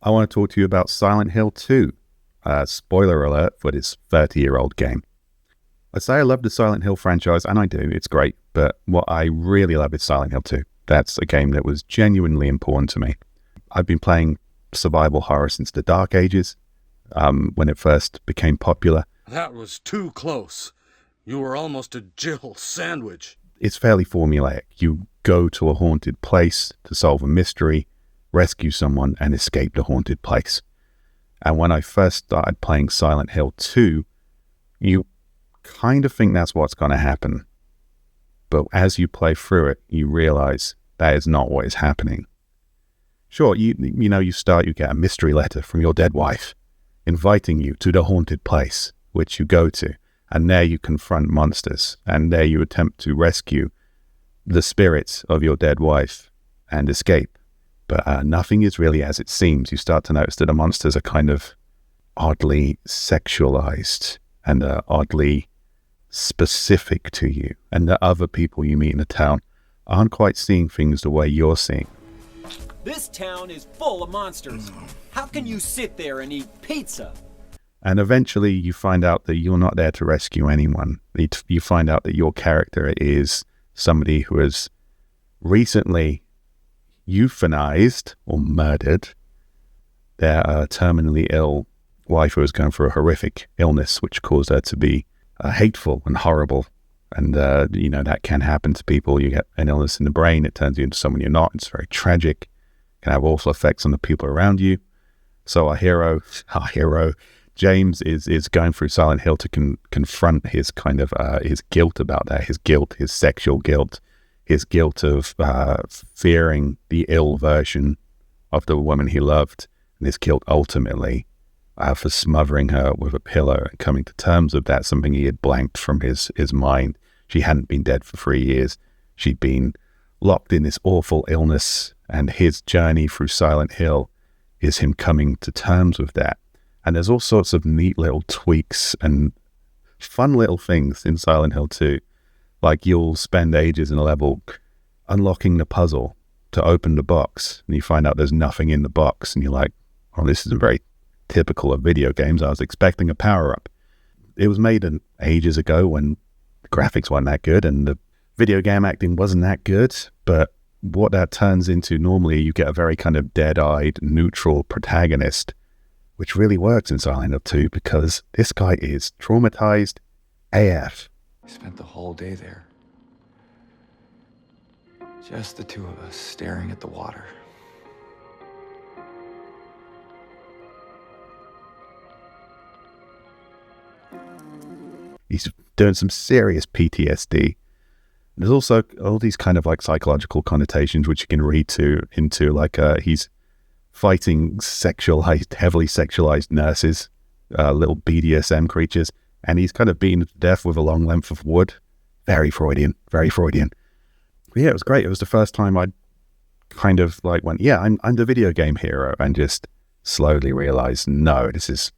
I want to talk to you about Silent Hill 2. Spoiler alert for this 30-year-old game. I say I love the Silent Hill franchise, and I do, it's great, but what I really love is Silent Hill 2. That's a game that was genuinely important to me. I've been playing survival horror since the Dark Ages, when it first became popular. That was too close. You were almost a Jill sandwich. It's fairly formulaic. You go to a haunted place to solve a mystery, rescue someone, and escape the haunted place. And when I first started playing Silent Hill 2, you kind of think that's what's going to happen. But as you play through it, you realize that is not what is happening. Sure, you get a mystery letter from your dead wife inviting you to the haunted place, which you go to, and there you confront monsters, and there you attempt to rescue the spirits of your dead wife and escape. But nothing is really as it seems. You start to notice that the monsters are kind of oddly sexualized and oddly specific to you, and the other people you meet in the town aren't quite seeing things the way you're seeing. This town is full of monsters. How can you sit there and eat pizza? And eventually you find out that you're not there to rescue anyone. You find out that your character is somebody who has recently euthanized or murdered their terminally ill wife, who was going through a horrific illness which caused her to be hateful and horrible. And, that can happen to people. You get an illness in the brain, it turns you into someone you're not. It's very tragic. It can have awful effects on the people around you. So our hero, James, is going through Silent Hill to confront his kind of his guilt about that, his sexual guilt, his guilt of fearing the ill version of the woman he loved, and his guilt ultimately for smothering her with a pillow and coming to terms with that, something he had blanked from his mind. She hadn't been dead for 3 years. She'd been locked in this awful illness, and his journey through Silent Hill is him coming to terms with that. And there's all sorts of neat little tweaks and fun little things in Silent Hill 2. Like you'll spend ages in a level unlocking the puzzle to open the box, and you find out there's nothing in the box, and you're like, oh, this isn't very typical of video games. I was expecting a power-up. It was made ages ago when the graphics weren't that good and the video game acting wasn't that good, but what that turns into, normally you get a very kind of dead-eyed, neutral protagonist, which really works in Silent Hill 2 because this guy is traumatized AF. We spent the whole day there. Just the two of us staring at the water. He's doing some serious PTSD. There's also all these kind of like psychological connotations which you can read into like he's fighting heavily sexualized nurses, little BDSM creatures, and he's kind of beaten to death with a long length of wood. Very Freudian, very Freudian. But yeah, it was great. It was the first time I kind of like went, yeah, I'm the video game hero, and just slowly realized, no, this is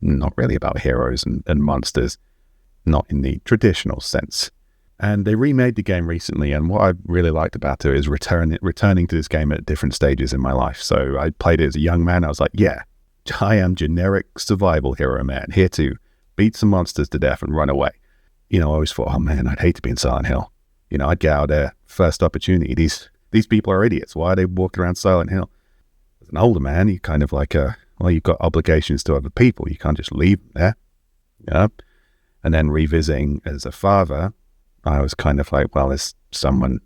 not really about heroes and monsters, not in the traditional sense. And they remade the game recently, and what I really liked about it is returning to this game at different stages in my life. So I played it as a young man. I was like, yeah, I am generic survival hero man, here to beat some monsters to death and run away. I always thought, oh man, I'd hate to be in Silent Hill. I'd get out there first opportunity. These people are idiots. Why are they walking around Silent Hill? As an older man, you kind of like, you've got obligations to other people. You can't just leave them there. And then revisiting as a father, I was kind of like, well, there's someone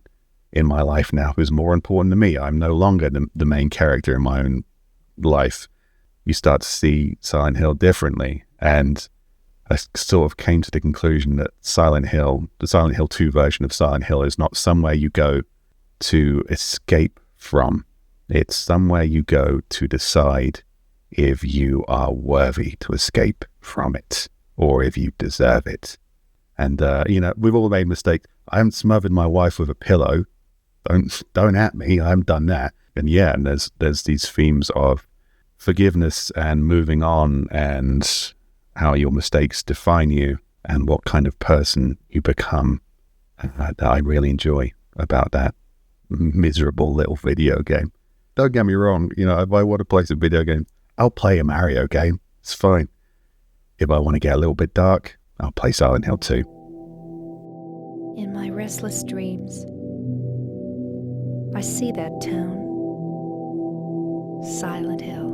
in my life now who's more important than me. I'm no longer the main character in my own life. You start to see Silent Hill differently. And I sort of came to the conclusion that the Silent Hill 2 version of Silent Hill is not somewhere you go to escape from. It's somewhere you go to decide if you are worthy to escape from it, or if you deserve it. And, we've all made mistakes. I haven't smothered my wife with a pillow. Don't at me. I haven't done that. And yeah, and there's these themes of forgiveness and moving on, and how your mistakes define you and what kind of person you become. That I really enjoy about that miserable little video game. don't get me wrong. You know, if I want to play some video games, I'll play a Mario game. It's fine. If I want to get a little bit dark, I'll play Silent Hill 2. In my restless dreams, I see that town, Silent Hill.